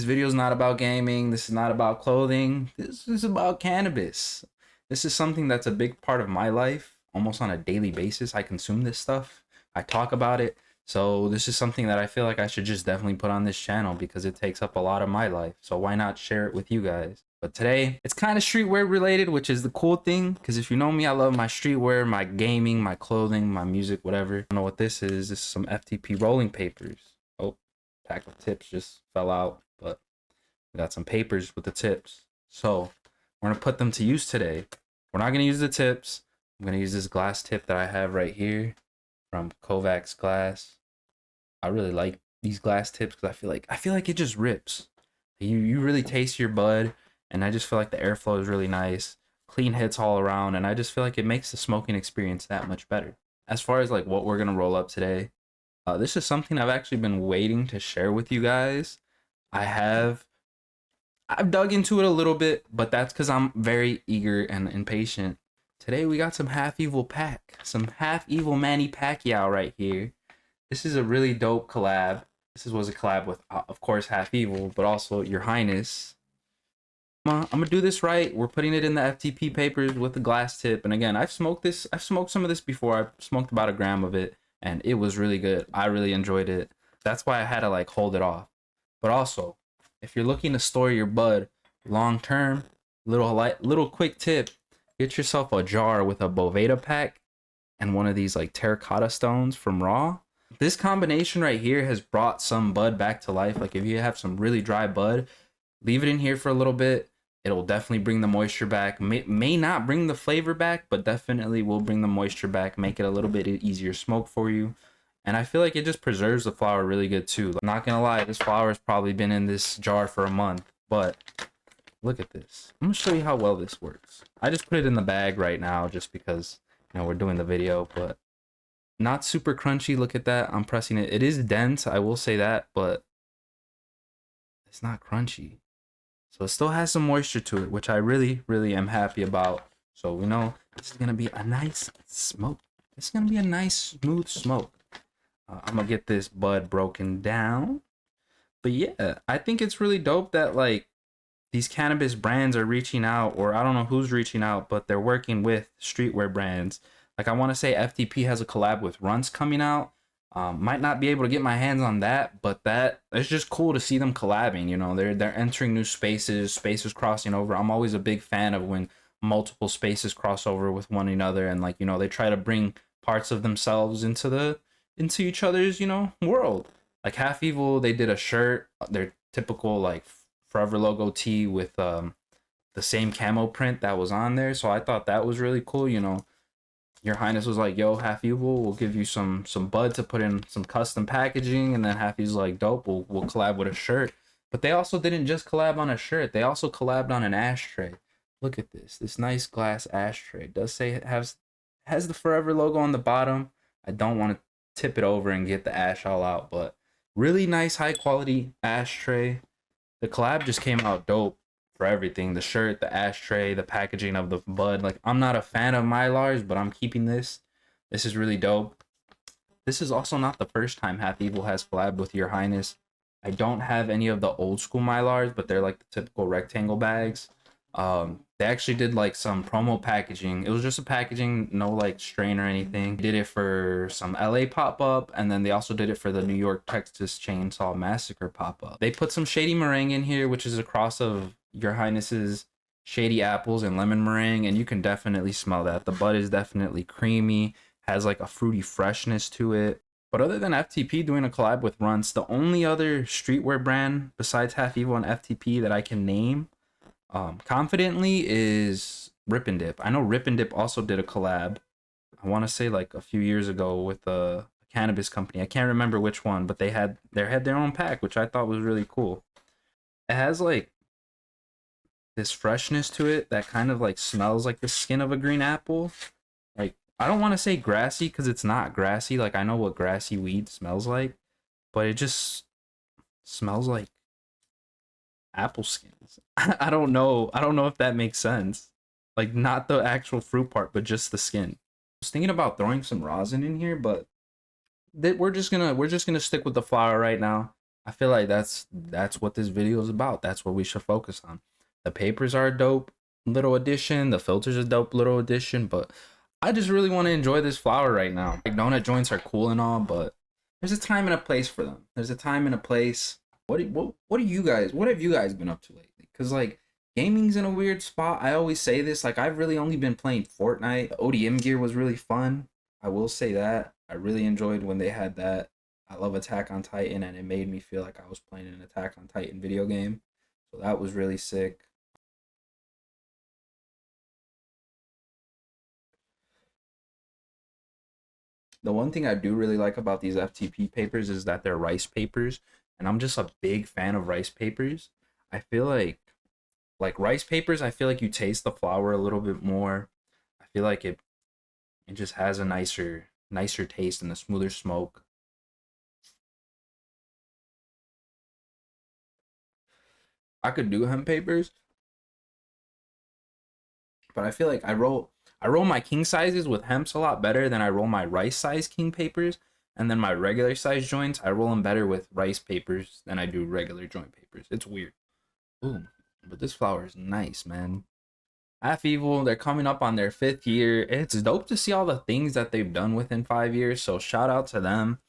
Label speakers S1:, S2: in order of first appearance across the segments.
S1: This video is not about gaming. This is not about clothing. This is about cannabis. This is something that's a big part of my life. Almost on a daily basis, I consume this stuff. I talk about it. So this is something that I feel like I should just definitely put on this channel because it takes up a lot of my life. So why not share it with you guys? But today, it's kind of streetwear related, which is the cool thing. Because if you know me, I love my streetwear, my gaming, my clothing, my music, whatever. I don't know what this is. This is some FTP rolling papers. Oh, pack of tips just fell out. But we got some papers with the tips. So we're going to put them to use today. We're not going to use the tips. I'm going to use this glass tip that I have right here from Kovacs Glass. I really like these glass tips because I feel like it just rips. You really taste your bud, and I just feel like the airflow is really nice. Clean hits all around, and I just feel like it makes the smoking experience that much better. As far as like what we're going to roll up today, this is something I've actually been waiting to share with you guys. I've dug into it a little bit, but that's because I'm very eager and impatient. Today we got some Half Evil Pack, some Half Evil Manny Pacquiao right here. This is a really dope collab. This was a collab with, of course, Half Evil, but also Your Highness. I'm gonna do this right. We're putting it in the FTP papers with the glass tip. And again, I've smoked some of this before. I smoked about 1 gram of it, and it was really good. I really enjoyed it. That's why I had to like hold it off. But also, if you're looking to store your bud long term, little quick tip. Get yourself a jar with a Boveda pack and one of these like terracotta stones from Raw. This combination right here has brought some bud back to life. Like if you have some really dry bud, leave it in here for a little bit. It'll definitely bring the moisture back. May not bring the flavor back, but definitely will bring the moisture back, make it a little bit easier smoke for you. And I feel like it just preserves the flower really good too. Like, not gonna lie, this flower has probably been in this jar for a month, but look at this. I'm gonna show you how well this works. I just put it in the bag right now just because, you know, we're doing the video, but not super crunchy. Look at that. I'm pressing it. It is dense, I will say that, but it's not crunchy. So it still has some moisture to it, which I really, really am happy about. So we know this is gonna be a nice smoke. It's gonna be a nice, smooth smoke. I'm gonna get this bud broken down. But yeah, I think it's really dope that like these cannabis brands are reaching out, or I don't know who's reaching out, but they're working with streetwear brands. Like I want to say FTP has a collab with Runts coming out. Might not be able to get my hands on that, but it's just cool to see them collabing. You know, they're entering new spaces crossing over. I'm always a big fan of when multiple spaces cross over with one another, and like, you know, they try to bring parts of themselves into each other's, you know, world. Like Half Evil, they did a shirt, their typical like Forever logo tee with the same camo print that was on there. So I thought that was really cool. You know, Your Highness was like, yo, Half Evil, we'll give you some bud to put in some custom packaging. And then Half Evil's like, dope, we'll collab with a shirt. But they also didn't just collab on a shirt. They also collabed on an ashtray. Look at this nice glass ashtray. It does say it has the Forever logo on the bottom. I don't want to tip it over and get the ash all out, but really nice high quality ashtray. The collab just came out dope for everything. The shirt, the ashtray, the packaging of the bud. Like, I'm not a fan of Mylars, but I'm keeping this. This is really dope. This is also not the first time Half Evil has collabed with Your Highness. I don't have any of the old school Mylars, but they're like the typical rectangle bags. They actually did like some promo packaging. It was just a packaging, no like strain or anything. They did it for some LA pop-up, and then they also did it for the New York Texas Chainsaw Massacre pop-up. They put some shady meringue in here, which is a cross of Your Highness's shady apples and lemon meringue, and you can definitely smell that. The bud is definitely creamy, has like a fruity freshness to it. But other than FTP doing a collab with Runts, the only other streetwear brand besides Half Evil and FTP that I can name confidently is Rip and Dip. I know Rip and Dip also did a collab, I want to say like a few years ago, with a cannabis company. I can't remember which one, but they had their own pack, which I thought was really cool. It has like this freshness to it that kind of like smells like the skin of a green apple. Like, I don't want to say grassy because it's not grassy. Like, I know what grassy weed smells like, but it just smells like apple skins. I don't know if that makes sense. Like, not the actual fruit part, but just the skin. I was thinking about throwing some rosin in here, but we're just gonna stick with the flower right now. I feel like that's what this video is about. That's what we should focus on. The papers are a dope little addition. The filters a dope little addition, but I just really want to enjoy this flower right now. Like donut joints are cool and all, but there's a time and a place for them. There's a time and a place. What do you guys? What have you guys been up to lately? Cause like gaming's in a weird spot. I always say this. Like I've really only been playing Fortnite. The ODM gear was really fun. I will say that. I really enjoyed when they had that. I love Attack on Titan, and it made me feel like I was playing an Attack on Titan video game. So that was really sick. The one thing I do really like about these FTP papers is that they're rice papers, and I'm just a big fan of rice papers. I feel like rice papers, I feel like you taste the flour a little bit more. I feel like it just has a nicer taste and a smoother smoke. I could do hemp papers, but I feel like I roll my king sizes with hemps a lot better than I roll my rice size king papers, and then my regular size joints I roll them better with rice papers than I do regular joint papers. It's weird. Ooh, but this flower is nice, man. Half Evil, they're coming up on their 5th year. It's dope to see all the things that they've done within 5 years. So shout out to them.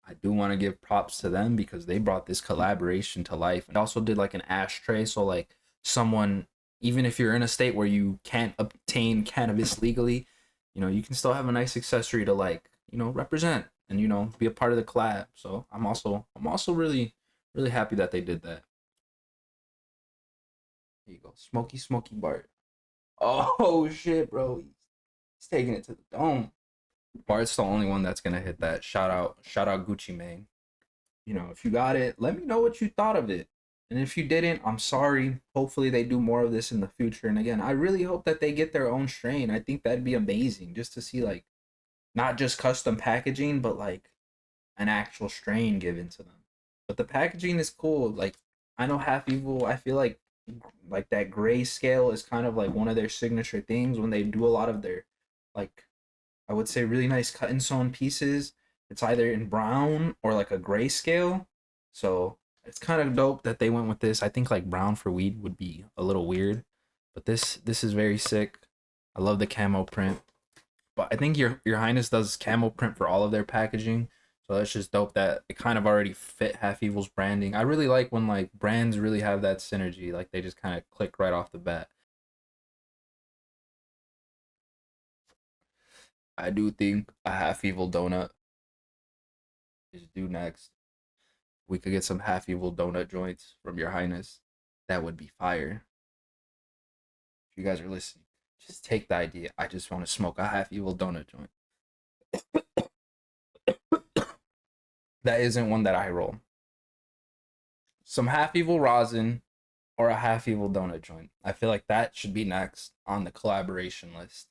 S1: I do want to give props to them because they brought this collaboration to life. And also did like an ashtray. So like someone, even if you're in a state where you can't obtain cannabis legally, you can still have a nice accessory to like, represent and be a part of the collab. So I'm also really happy that they did that. Here you go. Smoky Bart. Oh shit, bro. He's taking it to the dome. Bart's the only one that's gonna hit that. Shout out Gucci Mane. If you got it, let me know what you thought of it. And if you didn't, I'm sorry. Hopefully they do more of this in the future. And again, I really hope that they get their own strain. I think that'd be amazing just to see like not just custom packaging, but like an actual strain given to them. But the packaging is cool. Like I know Half Evil, I feel like that gray scale is kind of like one of their signature things when they do a lot of their like I would say really nice cut and sewn pieces. It's either in brown or like a gray scale. So it's kind of dope that they went with this. I think like brown for weed would be a little weird, but this is very sick. I love the camo print. But I think your highness does camo print for all of their packaging. So that's just dope that it kind of already fit Half Evil's branding. I really like when like brands really have that synergy, like they just kind of click right off the bat. I do think a Half Evil donut is due next. We could get some Half Evil donut joints from your highness. That would be fire. If you guys are listening, just take the idea. I just want to smoke a Half Evil donut joint. That isn't one that I roll. Some Half Evil rosin or a Half Evil donut joint. I feel like that should be next on the collaboration list.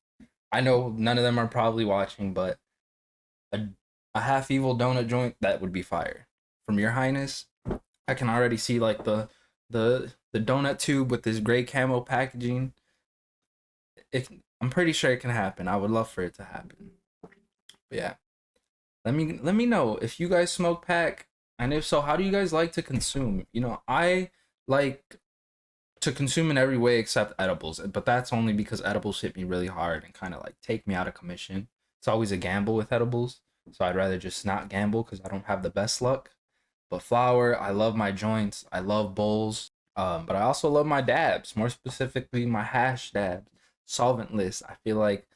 S1: I know none of them are probably watching, but a, a Half Evil donut joint, that would be fire. From your highness, I can already see like the donut tube with this gray camo packaging. I'm pretty sure it can happen. I would love for it to happen. But yeah. Let me know if you guys smoke pack, and if so, how do you guys like to consume? I like to consume in every way except edibles, but that's only because edibles hit me really hard and kind of like take me out of commission. It's always a gamble with edibles, so I'd rather just not gamble because I don't have the best luck. But flower, I love my joints. I love bowls. But I also love my dabs, more specifically my hash dabs, solventless. I feel like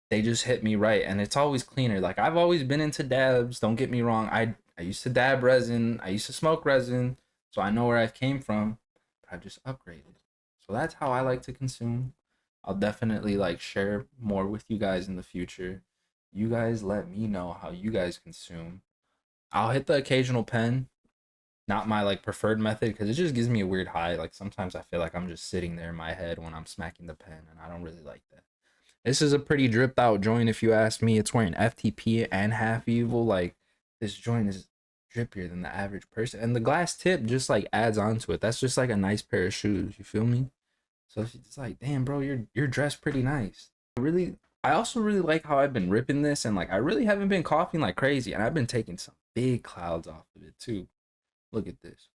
S1: they just hit me right, and it's always cleaner. Like I've always been into dabs. Don't get me wrong. I used to dab resin. I used to smoke resin, so I know where I came from. But I've just upgraded. So that's how I like to consume. I'll definitely like share more with you guys in the future. You guys let me know how you guys consume. I'll hit the occasional pen, not my like preferred method because it just gives me a weird high. Like sometimes I feel like I'm just sitting there in my head when I'm smacking the pen, and I don't really like that. This is a pretty dripped out joint if you ask me. It's wearing FTP and Half Evil. Like this joint is drippier than the average person. And the glass tip just like adds on to it. That's just like a nice pair of shoes. You feel me? So it's like, damn, bro, you're dressed pretty nice. I also really like how I've been ripping this, and like I really haven't been coughing like crazy, and I've been taking some big clouds off of it too. Look at this.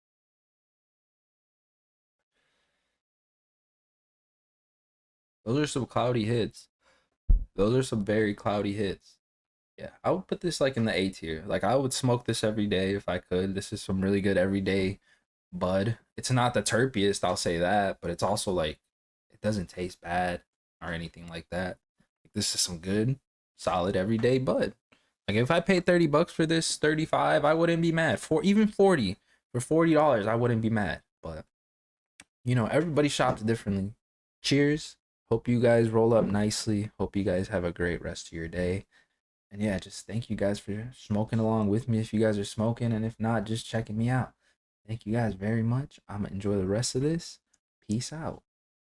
S1: Those are some cloudy hits. Those are some very cloudy hits. Yeah, I would put this like in the A tier. Like I would smoke this every day if I could. This is some really good everyday bud. It's not the terpiest, I'll say that, but it's also like it doesn't taste bad or anything like that. Like, this is some good, solid everyday bud. Like if I paid 30 bucks for this, 35, I wouldn't be mad. For even 40, for $40, I wouldn't be mad. But you know, everybody shops differently. Cheers. Hope you guys roll up nicely. Hope you guys have a great rest of your day. And yeah, just thank you guys for smoking along with me if you guys are smoking. And if not, just checking me out. Thank you guys very much. I'm going to enjoy the rest of this. Peace out.